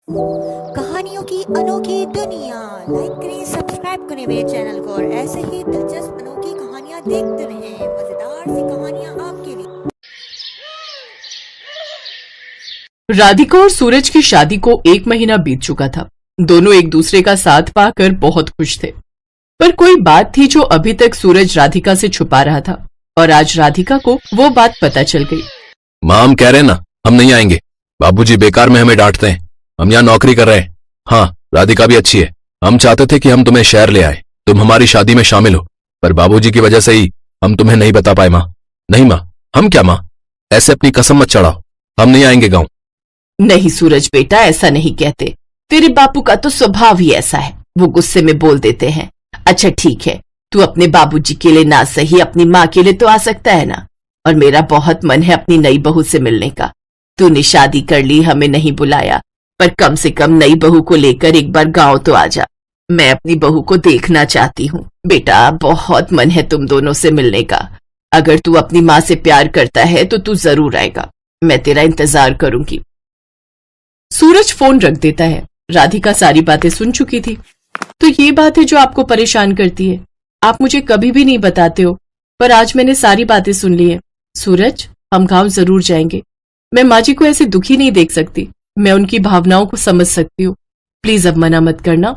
कहानियों की अनोखी दुनिया। लाइक करें, सब्सक्राइब करें मेरे चैनल को और ऐसे ही दिलचस्प अनोखी कहानियां देखते रहें। मजेदार सी कहानियां आपके लिए। राधिका और सूरज की शादी को 1 महीना बीत चुका था। दोनों एक दूसरे का साथ पाकर बहुत खुश थे, पर कोई बात थी जो अभी तक सूरज राधिका से छुपा रहा था और आज राधिका को वो बात पता चल गई। माँ, हम कह रहे हैं ना, हम नहीं आएंगे। बाबूजी बेकार में हमें डांटते हैं। हम यहाँ नौकरी कर रहे हैं। हाँ, राधिका भी अच्छी है। हम चाहते थे कि हम तुम्हें शहर ले आए, तुम हमारी शादी में शामिल हो, पर बाबूजी की वजह से ही हम तुम्हें नहीं बता पाए। माँ नहीं, माँ हम क्या, माँ ऐसे अपनी कसम मत चढ़ाओ, हम नहीं आएंगे गाँव। नहीं सूरज बेटा, ऐसा नहीं कहते। तेरे बापू का तो स्वभाव ही ऐसा है, वो गुस्से में बोल देते हैं। अच्छा ठीक है, तू अपने बाबूजी के लिए ना सही अपनी माँ के लिए तो आ सकता है ना। और मेरा बहुत मन है अपनी नई बहू से मिलने का। तूने शादी कर ली, हमें नहीं बुलाया, पर कम से कम नई बहू को लेकर एक बार गांव तो आ जा। मैं अपनी बहू को देखना चाहती हूँ। बेटा बहुत मन है तुम दोनों से मिलने का। अगर तू अपनी माँ से प्यार करता है तो तू जरूर आएगा, मैं तेरा इंतजार करूंगी। सूरज फोन रख देता है। राधिका सारी बातें सुन चुकी थी। तो ये बात है जो आपको परेशान करती है। आप मुझे कभी भी नहीं बताते हो, पर आज मैंने सारी बातें सुन ली है। सूरज, हम गांव जरूर जाएंगे। मैं माँ जी को ऐसे दुखी नहीं देख सकती। मैं उनकी भावनाओं को समझ सकती हूँ। प्लीज अब मना मत करना।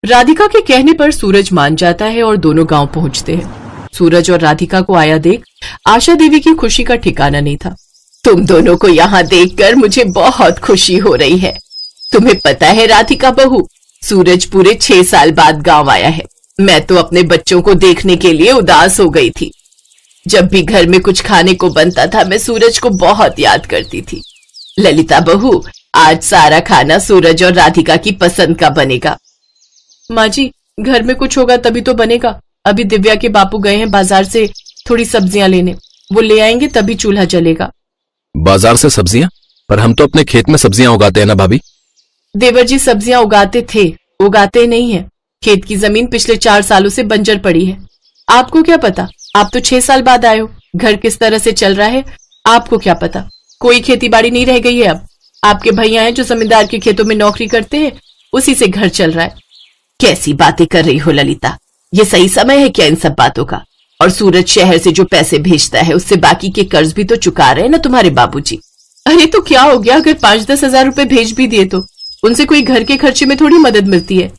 राधिका के कहने पर सूरज मान जाता है और दोनों गांव पहुंचते हैं। सूरज और राधिका को आया देख आशा देवी की खुशी का ठिकाना नहीं था। तुम दोनों को यहाँ देखकर मुझे बहुत खुशी हो रही है। तुम्हें पता है राधिका बहू, सूरज पूरे 6 साल बाद गांव आया है। मैं तो अपने बच्चों को देखने के लिए उदास हो गई थी। जब भी घर में कुछ खाने को बनता था मैं सूरज को बहुत याद करती थी। ललिता बहू, आज सारा खाना सूरज और राधिका की पसंद का बनेगा। माँ जी, घर में कुछ होगा तभी तो बनेगा। अभी दिव्या के बापू गए हैं बाजार से थोड़ी सब्जियां लेने, वो ले आएंगे तभी चूल्हा जलेगा। बाजार से सब्जियां? पर हम तो अपने खेत में सब्जियां उगाते हैं ना भाभी। देवर जी सब्जियां उगाते थे, उगाते नहीं है। खेत की जमीन पिछले 4 सालों से बंजर पड़ी है। आपको क्या पता, आप तो 6 साल बाद आए हो। घर किस तरह से चल रहा है आपको क्या पता। कोई खेती बाड़ी नहीं रह गई है अब। आपके भैया हैं जो जमींदार के खेतों में नौकरी करते हैं, उसी से घर चल रहा है। कैसी बातें कर रही हो ललिता, ये सही समय है क्या इन सब बातों का? और सूरज शहर से जो पैसे भेजता है उससे बाकी के कर्ज भी तो चुका रहे हैं ना तुम्हारे बाबूजी। अरे तो क्या हो गया अगर 5-10 हजार रुपए भेज भी दिए तो उनसे कोई घर के खर्चे में थोड़ी मदद मिलती है।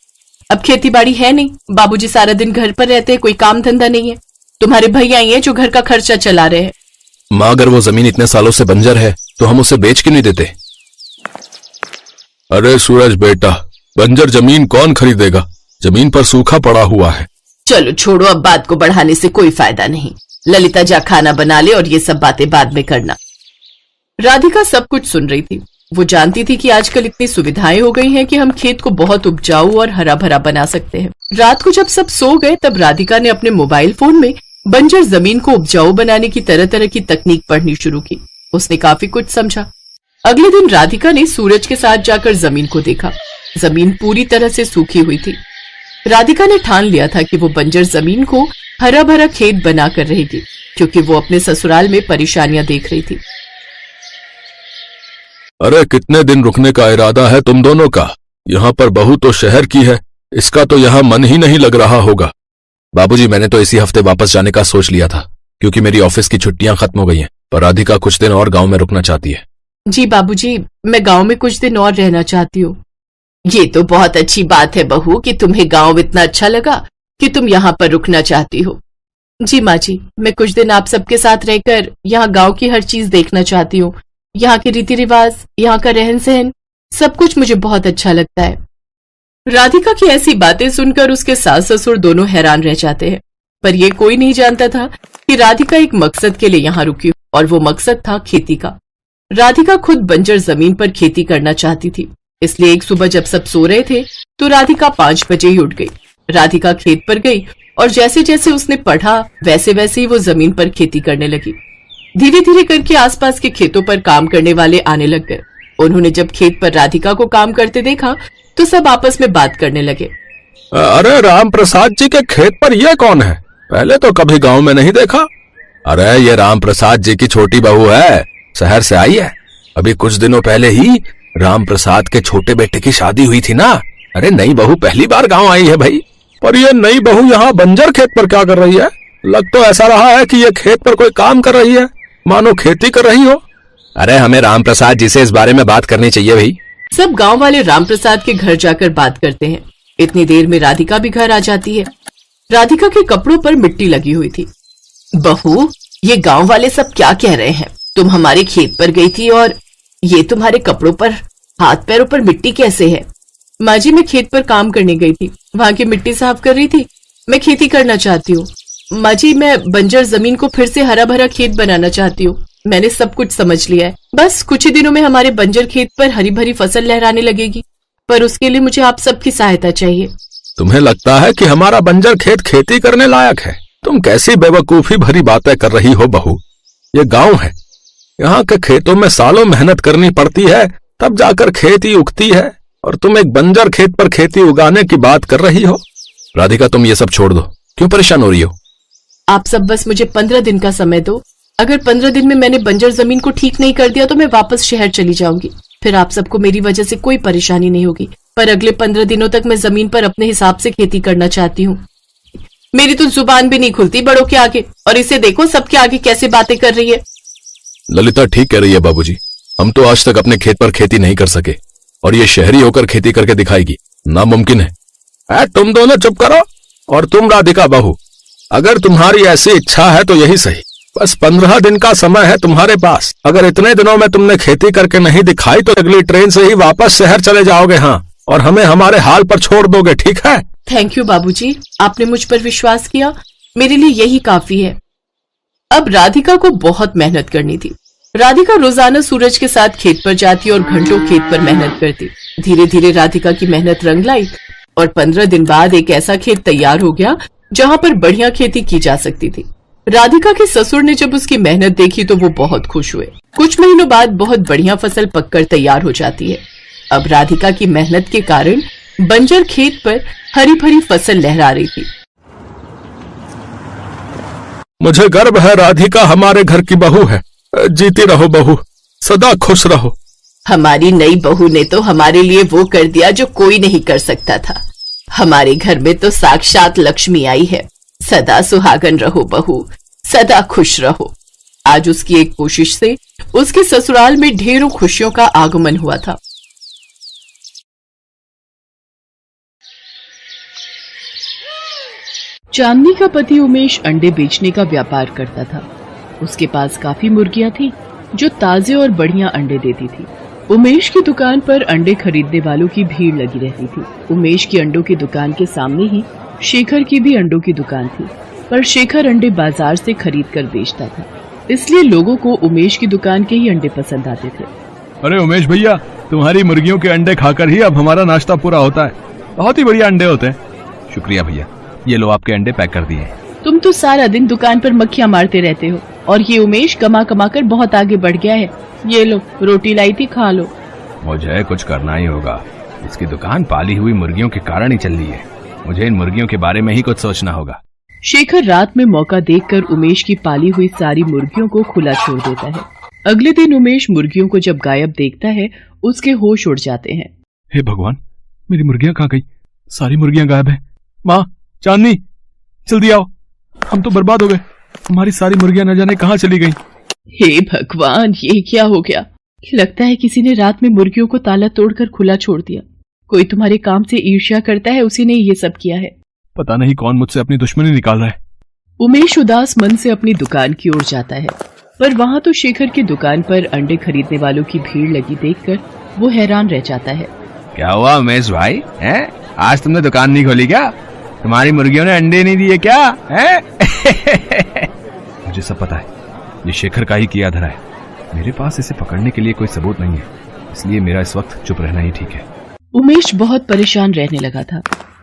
अब खेती बाड़ी है नहीं, बाबूजी सारा दिन घर पर रहते हैं, कोई काम धंधा नहीं है। तुम्हारे भैया ही हैं जो घर का खर्चा चला रहे हैं। माँ, अगर वो जमीन इतने सालों से बंजर है तो हम उसे बेच क्यों नहीं देते? अरे सूरज बेटा, बंजर जमीन कौन खरीदेगा? जमीन पर सूखा पड़ा हुआ है। चलो छोड़ो, अब बात को बढ़ाने से कोई फायदा नहीं। ललिता जा खाना बना ले और ये सब बातें बाद में करना। राधिका सब कुछ सुन रही थी। वो जानती थी कि आजकल इतनी सुविधाएं हो गई हैं कि हम खेत को बहुत उपजाऊ और हरा भरा बना सकते हैं। रात को जब सब सो गए तब राधिका ने अपने मोबाइल फोन में बंजर जमीन को उपजाऊ बनाने की तरह तरह की तकनीक पढ़नी शुरू की। उसने काफी कुछ समझा। अगले दिन राधिका ने सूरज के साथ जाकर जमीन को देखा। जमीन पूरी तरह से सूखी हुई थी। राधिका ने ठान लिया था कि वो बंजर जमीन को हरा भरा खेत बनाकर रहेगी, क्योंकि वो अपने ससुराल में परेशानियां देख रही थी। अरे कितने दिन रुकने का इरादा है तुम दोनों का? यहाँ पर बहू तो शहर की है, इसका तो यहाँ मन ही नहीं लग रहा होगा। बाबूजी, मैंने तो इसी हफ्ते वापस जाने का सोच लिया था, क्योंकि मेरी ऑफिस की छुट्टियां खत्म हो गई हैं। पर राधिका कुछ दिन और गांव में रुकना चाहती है। जी बाबूजी, मैं गांव में कुछ दिन और रहना चाहती हूँ। ये तो बहुत अच्छी बात है बहू कि तुम्हें गांव इतना अच्छा लगा कि तुम यहाँ पर रुकना चाहती हो। जी माँ जी, मैं कुछ दिन आप सबके साथ रहकर यहाँ गांव की हर चीज देखना चाहती हूँ। यहाँ के रीति रिवाज, यहाँ का रहन सहन, सब कुछ मुझे बहुत अच्छा लगता है। राधिका की ऐसी बातें सुनकर उसके सास ससुर दोनों हैरान रह जाते हैं, पर यह कोई नहीं जानता था कि राधिका एक मकसद के लिए यहाँ रुकी और वो मकसद था खेती का। राधिका खुद बंजर जमीन पर खेती करना चाहती थी, इसलिए एक सुबह जब सब सो रहे थे तो राधिका 5 बजे ही उठ गई। राधिका खेत पर गई और जैसे जैसे उसने पढ़ा वैसे वैसे ही वो जमीन पर खेती करने लगी। धीरे धीरे करके आसपास के खेतों पर काम करने वाले आने लग गए। उन्होंने जब खेत पर राधिका को काम करते देखा तो सब आपस में बात करने लगे। अरे राम प्रसाद जी के खेत पर ये कौन है? पहले तो कभी गांव में नहीं देखा। अरे ये राम प्रसाद जी की छोटी बहू है, शहर से आई है। अभी कुछ दिनों पहले ही राम प्रसाद के छोटे बेटे की शादी हुई थी ना। अरे नई बहू पहली बार गांव आई है भाई। पर ये नई बहू यहाँ बंजर खेत पर क्या कर रही है? लग तो ऐसा रहा है कि ये खेत पर कोई काम कर रही है, मानो खेती कर रही हो। अरे हमें राम प्रसाद जी से इस बारे में बात करनी चाहिए भाई। सब गांव वाले राम प्रसाद के घर जाकर बात करते हैं। इतनी देर में राधिका भी घर आ जाती है। राधिका के कपड़ों पर मिट्टी लगी हुई थी। बहू, ये गांव वाले सब क्या कह रहे हैं? तुम हमारे खेत पर गई थी और ये तुम्हारे कपड़ों पर, हाथ पैरों पर मिट्टी कैसे है? माँ जी, मैं खेत पर काम करने गई थी, वहाँ की मिट्टी साफ कर रही थी। मैं खेती करना चाहती हूँ माँ जी, मैं बंजर जमीन को फिर से हरा भरा खेत बनाना चाहती हूँ। मैंने सब कुछ समझ लिया है। बस कुछ ही दिनों में हमारे बंजर खेत पर हरी भरी फसल लहराने लगेगी, पर उसके लिए मुझे आप सबकी सहायता चाहिए। तुम्हें लगता है कि हमारा बंजर खेत खेती करने लायक है? तुम कैसी बेवकूफी भरी बातें कर रही हो बहू। ये गांव है, यहाँ के खेतों में सालों मेहनत करनी पड़ती है, तब जाकर खेती उगती है, और तुम एक बंजर खेत पर खेती उगाने की बात कर रही हो। राधिका, तुम ये सब छोड़ दो, क्यों परेशान हो रही हो? आप सब बस मुझे 15 दिन का समय दो। अगर 15 दिन में मैंने बंजर जमीन को ठीक नहीं कर दिया तो मैं वापस शहर चली जाऊंगी। फिर आप सबको मेरी वजह से कोई परेशानी नहीं होगी। पर अगले 15 दिनों तक मैं जमीन पर अपने हिसाब से खेती करना चाहती हूँ। मेरी तो जुबान भी नहीं खुलती बड़ों के आगे, और इसे देखो सबके आगे कैसे बातें कर रही है। ललिता ठीक कह रही है बाबूजी। हम तो आज तक अपने खेत पर खेती नहीं कर सके, और ये शहरी होकर खेती करके दिखाएगी, नामुमकिन है। तुम दोनों चुप करो। और तुम राधिका बहू, अगर तुम्हारी ऐसी इच्छा है तो यही सही। बस 15 दिन का समय है तुम्हारे पास। अगर इतने दिनों में तुमने खेती करके नहीं दिखाई तो अगली ट्रेन से ही वापस शहर चले जाओगे। हाँ, और हमें हमारे हाल पर छोड़ दोगे, ठीक है? थैंक यू बाबूजी, आपने मुझ पर विश्वास किया, मेरे लिए यही काफी है। अब राधिका को बहुत मेहनत करनी थी। राधिका रोजाना सूरज के साथ खेत पर जाती और घंटों खेत पर मेहनत करती। धीरे धीरे राधिका की मेहनत रंग लाई और 15 दिन बाद एक ऐसा खेत तैयार हो गया जहाँ पर बढ़िया खेती की जा सकती थी। राधिका के ससुर ने जब उसकी मेहनत देखी तो वो बहुत खुश हुए। कुछ महीनों बाद बहुत बढ़िया फसल पककर तैयार हो जाती है। अब राधिका की मेहनत के कारण बंजर खेत पर हरी भरी फसल लहरा रही थी। मुझे गर्व है राधिका हमारे घर की बहू है। जीती रहो बहू, सदा खुश रहो। हमारी नई बहू ने तो हमारे लिए वो कर दिया जो कोई नहीं कर सकता था। हमारे घर में तो साक्षात लक्ष्मी आई है। सदा सुहागन रहो बहू, सदा खुश रहो। आज उसकी एक कोशिश से उसके ससुराल में ढेरों खुशियों का आगमन हुआ था। चांदनी का पति उमेश अंडे बेचने का व्यापार करता था। उसके पास काफी मुर्गियां थी जो ताजे और बढ़िया अंडे देती थी। उमेश की दुकान पर अंडे खरीदने वालों की भीड़ लगी रहती थी। उमेश की अंडों की दुकान के सामने ही शेखर की भी अंडों की दुकान थी, पर शेखर अंडे बाजार से खरीद कर बेचता था, इसलिए लोगों को उमेश की दुकान के ही अंडे पसंद आते थे। अरे उमेश भैया, तुम्हारी मुर्गियों के अंडे खाकर ही अब हमारा नाश्ता पूरा होता है। बहुत ही बढ़िया अंडे होते हैं। शुक्रिया भैया, ये लो आपके अंडे पैक कर दिए। तुम तो सारा दिन दुकान पर मक्खियां मारते रहते हो, और ये उमेश कमा कमा कर बहुत आगे बढ़ गया है। ये लो, रोटी लाई थी, खा लो। मुझे कुछ करना ही होगा। इसकी दुकान पाली हुई मुर्गियों के कारण ही चल रही है। मुझे इन मुर्गियों के बारे में ही कुछ सोचना होगा। शेखर रात में मौका देखकर उमेश की पाली हुई सारी मुर्गियों को खुला छोड़ देता है। अगले दिन उमेश मुर्गियों को जब गायब देखता है, उसके होश उड़ जाते हैं। हे भगवान, मेरी मुर्गियां कहाँ गई? सारी मुर्गियां गायब है। माँ, चांदनी, जल्दी आओ, हम तो बर्बाद हो गए। हमारी सारी मुर्गियां न जाने कहाँ चली गई। हे भगवान, ये क्या हो गया? लगता है किसी ने रात में मुर्गियों को ताला तोड़कर खुला छोड़ दिया। कोई तुम्हारे काम से ईर्ष्या करता है, उसी ने ये सब किया है। पता नहीं कौन मुझसे अपनी दुश्मनी निकाल रहा है। उमेश उदास मन से अपनी दुकान की ओर जाता है, पर वहाँ तो शेखर की दुकान पर अंडे खरीदने वालों की भीड़ लगी देखकर वो हैरान रह जाता है। क्या हुआ उमेश भाई, हैं? आज तुमने दुकान नहीं खोली क्या? तुम्हारी मुर्गियों ने अंडे नहीं दिए क्या? हैं? मुझे सब पता है, ये शेखर का ही किया धरा है। मेरे पास इसे पकड़ने के लिए कोई सबूत नहीं है, इसलिए मेरा इस वक्त चुप रहना ही ठीक है। उमेश बहुत परेशान रहने लगा था।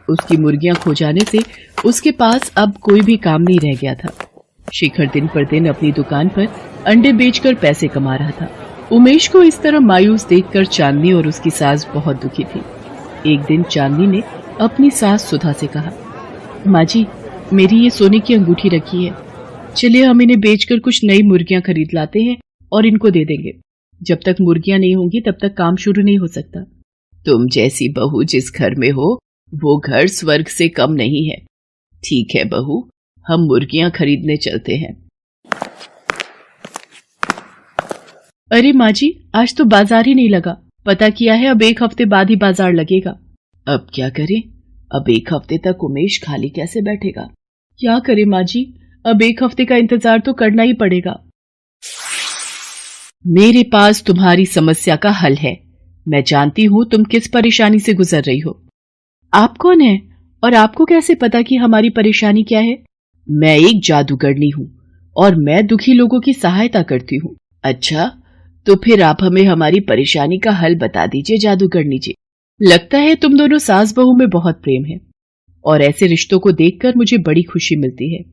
उसकी मुर्गियां खो जाने से उसके पास अब कोई भी काम नहीं रह गया था। शेखर दिन पर दिन अपनी दुकान पर अंडे बेचकर पैसे कमा रहा था। उमेश को इस तरह मायूस देखकर चांदनी और उसकी सास बहुत दुखी थी। एक दिन चांदनी ने अपनी सास सुधा से कहा, माँ जी, मेरी ये सोने की अंगूठी रखी है, चलिए हम इन्हें बेचकर कुछ नई मुर्गियां खरीद लाते हैं और इनको दे देंगे। जब तक मुर्गियां नहीं होंगी तब तक काम शुरू नहीं हो सकता। तुम जैसी बहू जिस घर में हो वो घर स्वर्ग से कम नहीं है। ठीक है बहू, हम मुर्गियां खरीदने चलते हैं। अरे माँ जी, आज तो बाजार ही नहीं लगा। पता किया है अब 1 हफ्ते बाद ही बाजार लगेगा। अब क्या करें? अब 1 हफ्ते तक उमेश खाली कैसे बैठेगा? क्या करें माँ जी, अब 1 हफ्ते का इंतजार तो करना ही पड़ेगा। मेरे पास तुम्हारी समस्या का हल है। मैं जानती हूं तुम किस परेशानी से गुजर रही हो। आप कौन है और आपको कैसे पता कि हमारी परेशानी क्या है? मैं एक जादूगरनी हूं और मैं दुखी लोगों की सहायता करती हूं। अच्छा, तो फिर आप हमें हमारी परेशानी का हल बता दीजिए जादूगरनी जी। लगता है तुम दोनों सास बहू में बहुत प्रेम है और ऐसे रिश्तों को देखकर मुझे बड़ी खुशी मिलती है।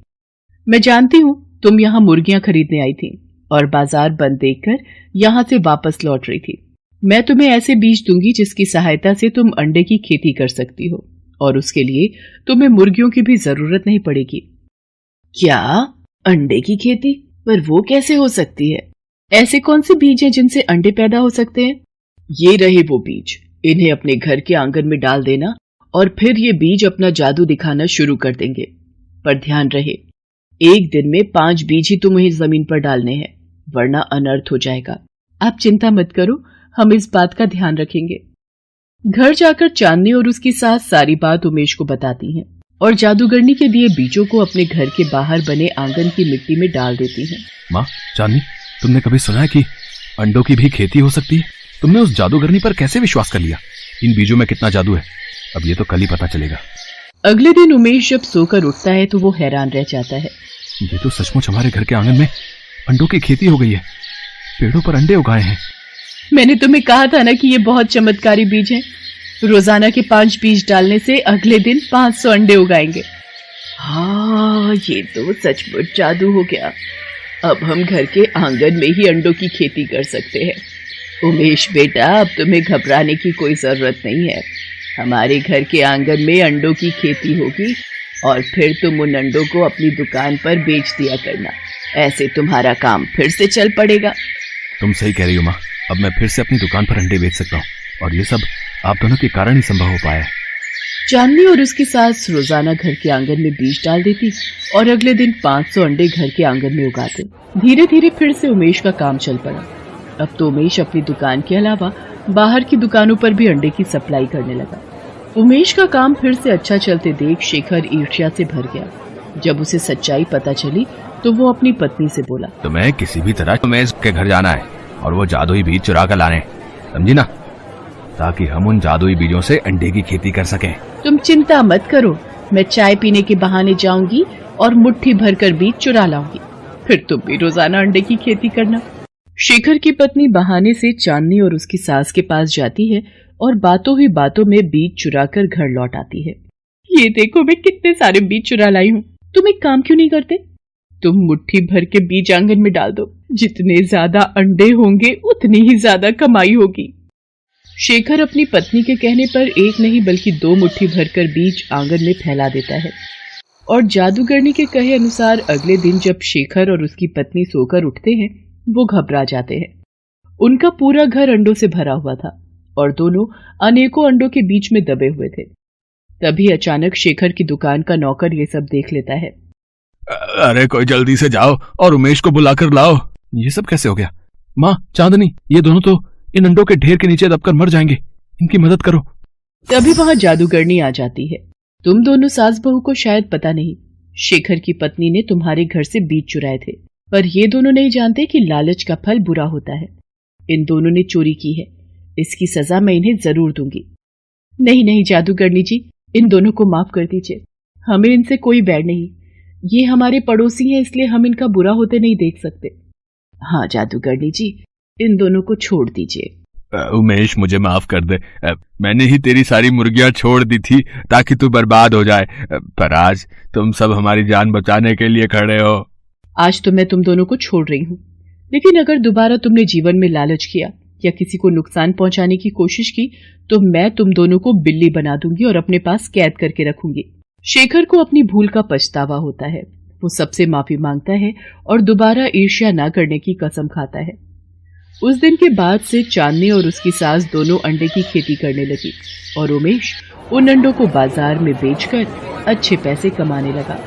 मैं जानती हूं तुम यहाँ मुर्गियां खरीदने आई थी और बाजार बंद देखकर यहाँ से वापस लौट रही थी। मैं तुम्हें ऐसे बीज दूंगी जिसकी सहायता से तुम अंडे की खेती कर सकती हो और उसके लिए तुम्हें मुर्गियों की भी जरूरत नहीं पड़ेगी। क्या? अंडे की खेती? पर वो कैसे हो सकती है? ऐसे कौन से बीज हैं जिनसे अंडे पैदा हो सकते हैं? ये रहे वो बीज। इन्हें अपने घर के आंगन में डाल देना और फिर ये बीज अपना जादू दिखाना शुरू कर देंगे। पर ध्यान रहे, एक दिन में 5 बीज ही तुम्हें जमीन पर डालने हैं, वरना अनर्थ हो जाएगा। आप चिंता मत करो, हम इस बात का ध्यान रखेंगे। घर जाकर चांदनी और उसकी सास सारी बात उमेश को बताती हैं और जादूगरनी के दिए बीजों को अपने घर के बाहर बने आंगन की मिट्टी में डाल देती हैं। माँ, चांदनी, तुमने कभी सुना है कि अंडों की भी खेती हो सकती है? तुमने उस जादूगरनी पर कैसे विश्वास कर लिया? इन बीजों में कितना जादू है, अब ये तो कल ही पता चलेगा। अगले दिन उमेश जब सोकर उठता है तो वो हैरान रह जाता है। ये तो सचमुच हमारे घर के आंगन में अंडों की खेती हो गई है। पेड़ों पर अंडे उगाए हैं। मैंने तुम्हें कहा था ना कि ये बहुत चमत्कारी बीज हैं। रोजाना के 5 बीज डालने से अगले दिन 500 अंडे उगाएंगे। हाँ, ये तो सचमुच जादू हो गया। अब हम घर के आंगन में ही अंडों की खेती कर सकते हैं। उमेश बेटा, अब तुम्हें घबराने की कोई जरूरत नहीं है। हमारे घर के आंगन में अंडों की खेती होगी और फिर तुम उन अंडों को अपनी दुकान पर बेच दिया करना। ऐसे तुम्हारा काम फिर से चल पड़ेगा। तुम सही कह रही हो माँ, अब मैं फिर से अपनी दुकान पर अंडे बेच सकता हूँ और ये सब आप दोनों के कारण ही संभव हो पाया है। चांदनी और उसकी सास रोजाना घर के आंगन में बीज डाल देती और अगले दिन 500 अंडे घर के आंगन में उगाते। धीरे धीरे फिर से उमेश का काम चल पड़ा। अब तो उमेश अपनी दुकान के अलावा बाहर की दुकानों पर भी अंडे की सप्लाई करने लगा। उमेश का काम फिर से अच्छा चलते देख शेखर ईर्ष्या से भर गया। जब उसे सच्चाई पता चली तो वो अपनी पत्नी से बोला, तुम्हें किसी भी तरह उमेश के घर जाना है और वो जादुई बीज चुरा कर लाने, समझी ना, ताकि हम उन जादुई बीजों से अंडे की खेती कर सकें। तुम चिंता मत करो, मैं चाय पीने के बहाने जाऊंगी और मुट्ठी भरकर बीज चुरा लाऊंगी, फिर तुम भी रोजाना अंडे की खेती करना। शेखर की पत्नी बहाने से चांदनी और उसकी सास के पास जाती है और बातों ही बातों में बीज चुराकर घर लौट आती है। ये देखो, मैं कितने सारे बीज चुरा लाई हूँ। तुम एक काम क्यों नहीं करते? तुम मुट्ठी भर के बीज आंगन में डाल दो। जितने ज्यादा अंडे होंगे उतनी ही ज्यादा कमाई होगी। शेखर अपनी पत्नी के कहने पर एक नहीं बल्कि 2 मुट्ठी भरकर बीज आंगन में फैला देता है और जादूगरनी के कहे अनुसार अगले दिन जब शेखर और उसकी पत्नी सोकर उठते हैं वो घबरा जाते हैं। उनका पूरा घर अंडों से भरा हुआ था और दोनों अनेकों अंडों के बीच में दबे हुए थे। तभी अचानक शेखर की दुकान का नौकर ये सब देख लेता है। अरे कोई जल्दी से जाओ और उमेश को बुलाकर लाओ। ये सब कैसे हो गया? माँ, चांदनी, ये दोनों तो इन अंडों के ढेर के नीचे दबकर मर जाएंगे, इनकी मदद करो। तभी वहां जादूगरनी आ जाती है। तुम दोनों सास बहू को शायद पता नहीं, शेखर की पत्नी ने तुम्हारे घर से बीज चुराए थे, पर ये दोनों नहीं जानते कि लालच का फल बुरा होता है। इन दोनों ने चोरी की है, इसकी सजा मैं इन्हें जरूर दूंगी। नहीं नहीं जादूगरनी जी, इन दोनों को माफ कर दीजिए। हमें इनसे कोई बैर नहीं, ये हमारे पड़ोसी हैं, इसलिए हम इनका बुरा होते नहीं देख सकते। हाँ जादूगरनी जी, इन दोनों को छोड़ दीजिए। उमेश, मुझे माफ कर दे। मैंने ही तेरी सारी मुर्गियां छोड़ दी थी ताकि तू बर्बाद हो जाए, पर आज तुम सब हमारी जान बचाने के लिए खड़े हो। आज तो मैं तुम दोनों को छोड़ रही हूँ, लेकिन अगर दोबारा तुमने जीवन में लालच किया या किसी को नुकसान पहुंचाने की कोशिश की तो मैं तुम दोनों को बिल्ली बना दूंगी और अपने पास कैद करके रखूंगी। शेखर को अपनी भूल का पछतावा होता है। वो सबसे माफी मांगता है और दोबारा ईर्ष्या न करने की कसम खाता है। उस दिन के बाद से चांदनी और उसकी सास दोनों अंडे की खेती करने लगी और उमेश उन अंडों को बाजार में बेचकर अच्छे पैसे कमाने लगा।